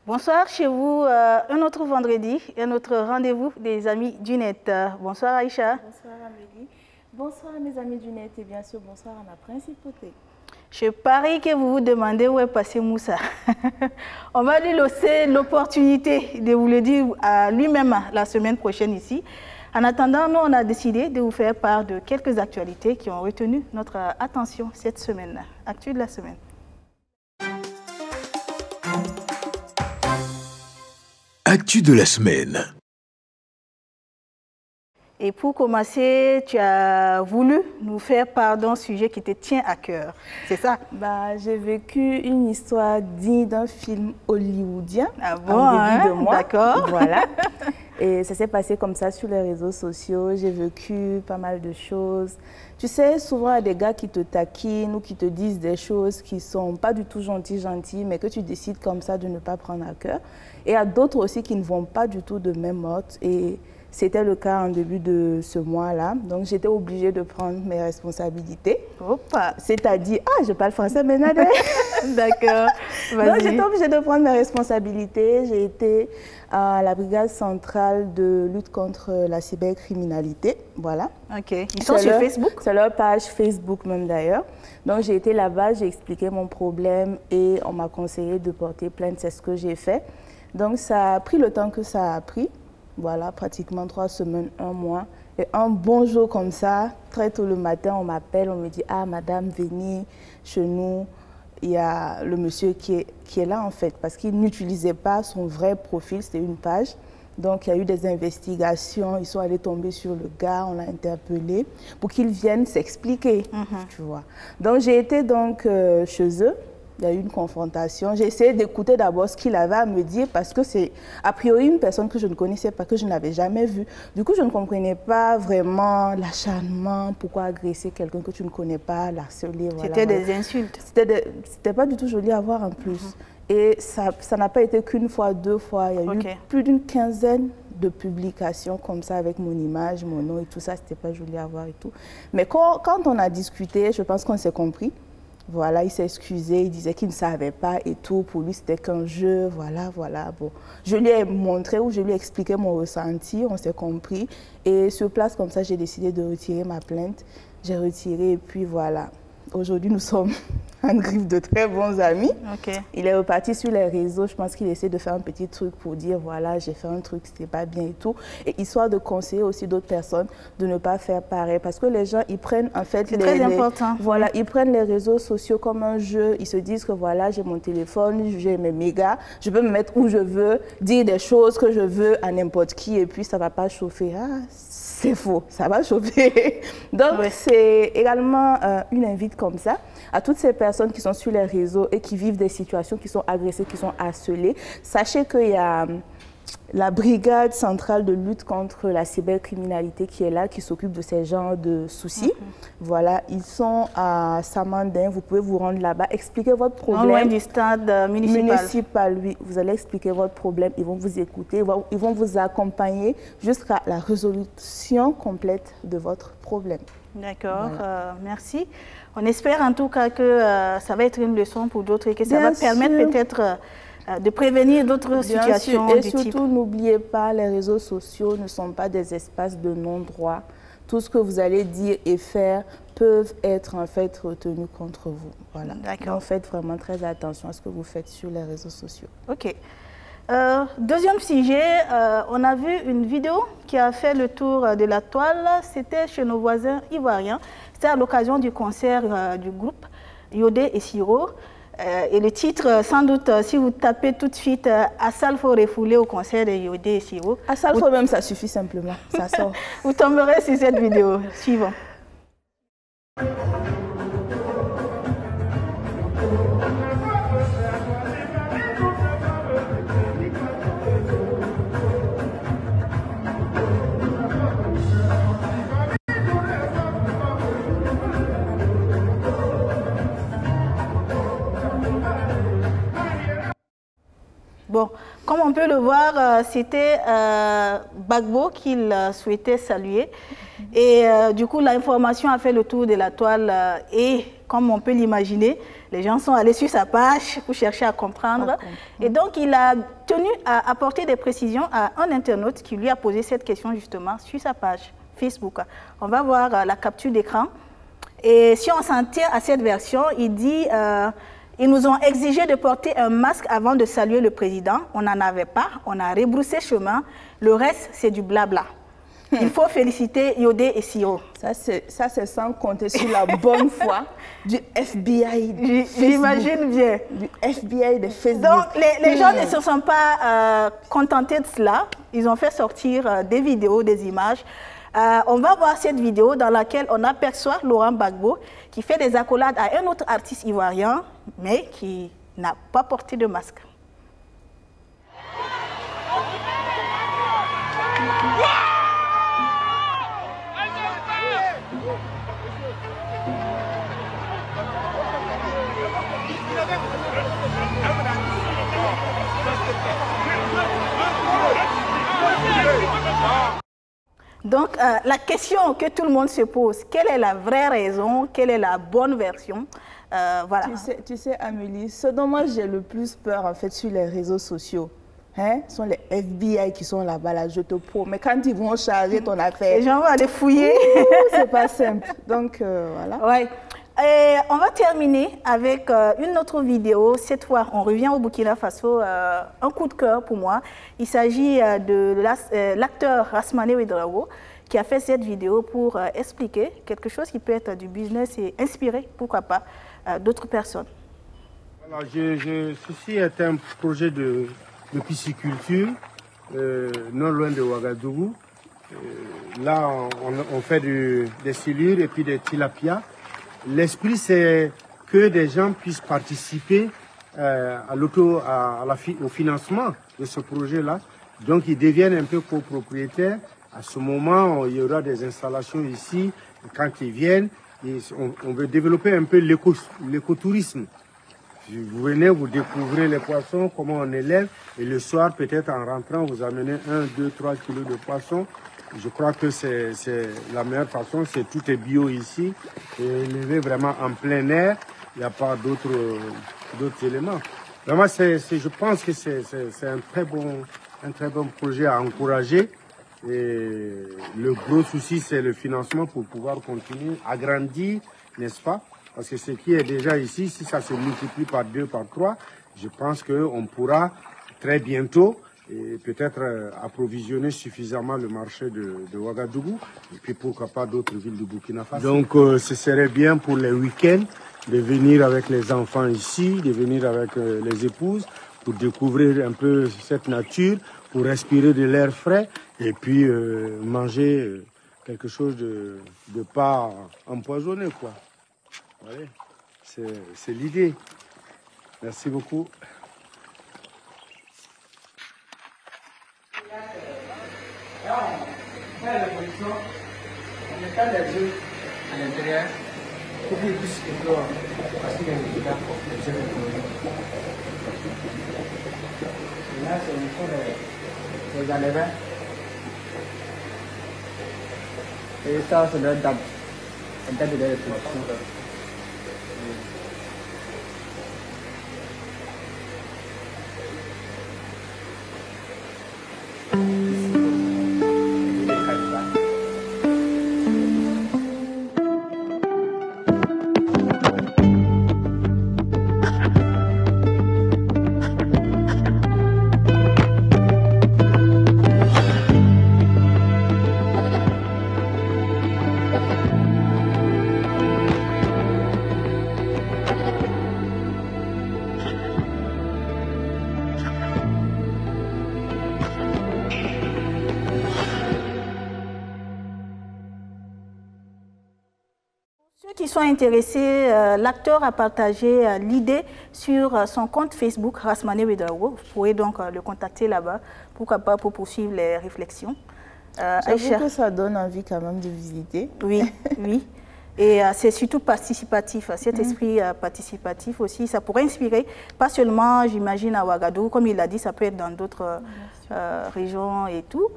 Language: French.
Bonsoir chez vous, un autre vendredi, un autre rendez-vous des amis du net. Bonsoir Aïcha. Bonsoir Amélie. Bonsoir mes amis du net et bien sûr bonsoir à ma principauté. Je parie que vous vous demandez où est passé Moussa. On va lui laisser l'opportunité de vous le dire à lui-même la semaine prochaine ici. En attendant, nous on a décidé de vous faire part de quelques actualités qui ont retenu notre attention cette semaine. Actu de la semaine. Actu de la semaine. Et pour commencer, tu as voulu nous faire part d'un sujet qui te tient à cœur, c'est ça? J'ai vécu une histoire digne d'un film hollywoodien. Ah bon, hein? D'accord. Voilà. Et ça s'est passé comme ça sur les réseaux sociaux. J'ai vécu pas mal de choses. Tu sais, souvent, il y a des gars qui te taquinent ou qui te disent des choses qui ne sont pas du tout gentilles, mais que tu décides comme ça de ne pas prendre à cœur. Et il y a d'autres aussi qui ne vont pas du tout de même ordre. Et c'était le cas en début de ce mois-là. Donc, j'étais obligée de prendre mes responsabilités. C'est-à-dire, je parle français maintenant. D'accord. Donc, j'étais obligée de prendre mes responsabilités. J'ai été à la brigade centrale de lutte contre la cybercriminalité. Voilà. OK. Ils sont sur Facebook? C'est leur page Facebook même d'ailleurs. Donc, j'ai été là-bas, j'ai expliqué mon problème et on m'a conseillé de porter plainte. C'est ce que j'ai fait. Donc, ça a pris le temps que ça a pris. Voilà, pratiquement 3 semaines, 1 mois. Et un bon jour comme ça, très tôt le matin, on m'appelle, on me dit « Ah, madame, venez chez nous. » Il y a le monsieur qui est là, en fait, parce qu'il n'utilisait pas son vrai profil, c'était une page. Donc, il y a eu des investigations, ils sont allés tomber sur le gars, on l'a interpellé pour qu'il vienne s'expliquer, tu vois. Donc, j'ai été donc chez eux. Il y a eu une confrontation. J'ai essayé d'écouter d'abord ce qu'il avait à me dire parce que c'est a priori une personne que je ne connaissais pas, que je n'avais jamais vue. Du coup, je ne comprenais pas vraiment l'acharnement, pourquoi agresser quelqu'un que tu ne connais pas, l'harceler. Voilà, C'était des insultes. C'était pas du tout joli à voir en plus. Et ça n'a pas été qu'une fois, 2 fois. Il y a eu plus d'une quinzaine de publications comme ça avec mon image, mon nom et tout ça. C'était pas joli à voir et tout. Mais quand on a discuté, je pense qu'on s'est compris. Voilà, il s'est excusé, il disait qu'il ne savait pas et tout. Pour lui, c'était qu'un jeu, voilà. Bon, je lui ai montré ou je lui ai expliqué mon ressenti, on s'est compris. Et sur place, comme ça, j'ai décidé de retirer ma plainte. J'ai retiré et puis voilà. Aujourd'hui, nous sommes en griffe de très bons amis. Il est reparti sur les réseaux. Je pense qu'il essaie de faire un petit truc pour dire, voilà, j'ai fait un truc, c'était pas bien et tout. Et histoire de conseiller aussi d'autres personnes de ne pas faire pareil. Parce que les gens, ils prennent en fait voilà, ils prennent les réseaux sociaux comme un jeu. Ils se disent que voilà, j'ai mon téléphone, j'ai mes mégas, je peux me mettre où je veux, dire des choses que je veux à n'importe qui et puis ça va pas chauffer. C'est faux, ça va chauffer. Donc, c'est également une invite comme ça à toutes ces personnes qui sont sur les réseaux et qui vivent des situations, qui sont agressées, qui sont harcelées. Sachez qu'il y a la brigade centrale de lutte contre la cybercriminalité qui est là, qui s'occupe de ces genres de soucis. Voilà, ils sont à Samandin, vous pouvez vous rendre là-bas, expliquer votre problème. Loin du stade municipal, oui. Vous allez expliquer votre problème, ils vont vous écouter, ils vont vous accompagner jusqu'à la résolution complète de votre problème. D'accord, voilà. Merci. On espère en tout cas que ça va être une leçon pour d'autres et que ça va permettre peut-être de prévenir d'autres situations du type. Et surtout, n'oubliez pas, les réseaux sociaux ne sont pas des espaces de non-droit. Tout ce que vous allez dire et faire peuvent être en fait retenus contre vous. Voilà. Donc faites vraiment très attention à ce que vous faites sur les réseaux sociaux. OK. Deuxième sujet, on a vu une vidéo qui a fait le tour de la toile. C'était chez nos voisins ivoiriens. C'était à l'occasion du concert du groupe Yodé et Siro. Et le titre, sans doute, si vous tapez tout de suite Assalfo refoulé au concert de Yodé et Siro. Assalfo même, ça suffit simplement, ça sort. Vous tomberez sur cette vidéo. Suivant. Bon, comme on peut le voir, c'était Gbagbo qu'il souhaitait saluer. Et du coup, l'information a fait le tour de la toile et comme on peut l'imaginer. Les gens sont allés sur sa page pour chercher à comprendre. Et donc, il a tenu à apporter des précisions à un internaute qui lui a posé cette question justement sur sa page Facebook. On va voir la capture d'écran. Et si on s'en tient à cette version, il dit ils nous ont exigé de porter un masque avant de saluer le président. On n'en avait pas, on a rebroussé chemin. Le reste, c'est du blabla. Il faut féliciter Yodé et Siro. Ça, c'est sans compter sur la bonne foi du FBI. J'imagine bien. Du FBI de Facebook. Donc, les gens ne se sont pas contentés de cela. Ils ont fait sortir des vidéos, des images. On va voir cette vidéo dans laquelle on aperçoit Laurent Gbagbo qui fait des accolades à un autre artiste ivoirien, mais qui n'a pas porté de masque. Donc, la question que tout le monde se pose, quelle est la vraie raison, quelle est la bonne version, voilà. Tu sais, Amélie, ce dont moi j'ai le plus peur en fait sur les réseaux sociaux, sont les FBI qui sont là-bas, là, je te promets. Mais quand ils vont charger ton affaire, les gens vont aller fouiller. C'est pas simple. Donc, voilà. Ouais. Et on va terminer avec une autre vidéo. Cette fois, on revient au Burkina Faso. Un coup de cœur pour moi. Il s'agit de l'acteur Rasmané Ouedraogo qui a fait cette vidéo pour expliquer quelque chose qui peut être du business et inspirer, pourquoi pas, d'autres personnes. Alors, ceci est un projet de pisciculture non loin de Ouagadougou. Là, on fait des silures et puis des tilapias. L'esprit, c'est que des gens puissent participer au financement de ce projet-là. Donc, ils deviennent un peu copropriétaires. À ce moment, il y aura des installations ici. Et quand ils viennent, on veut développer un peu l'écotourisme. Vous venez, vous découvrez les poissons, comment on élève. Et le soir, peut-être en rentrant, vous amenez 1, 2, 3 kilos de poissons. Je crois que c'est la meilleure façon, tout est bio ici, et élevé vraiment en plein air, il n'y a pas d'autres éléments. Vraiment, je pense que c'est un très bon projet à encourager, et le gros souci, c'est le financement pour pouvoir continuer, agrandir, n'est-ce pas? Parce que ce qui est déjà ici, si ça se multiplie par 2, par 3, je pense qu'on pourra très bientôt et peut-être approvisionner suffisamment le marché de Ouagadougou, et puis pourquoi pas d'autres villes du Burkina Faso. Donc ce serait bien pour les week-ends de venir avec les enfants ici, de venir avec les épouses, pour découvrir un peu cette nature, pour respirer de l'air frais, et puis manger quelque chose de pas empoisonné, quoi. Ouais, c'est l'idée. Merci beaucoup. On fait la position, on met les œufs à l'intérieur pour qu'ils puissent éclore parce qu'il y a des œufs éclore. Et là, c'est une fois les enlèvements. Et ça, c'est le date. La date de la production. Qui sont intéressés, l'acteur a partagé l'idée sur son compte Facebook Rasmané Ouedraogo. Vous pourrez donc le contacter là-bas, pourquoi pas, pour poursuivre les réflexions. J'avoue que ça donne envie quand même de visiter. Oui, oui. Et c'est surtout participatif, cet esprit participatif aussi, ça pourrait inspirer, pas seulement, j'imagine, à Ouagadougou, comme il l'a dit, ça peut être dans d'autres régions et tout.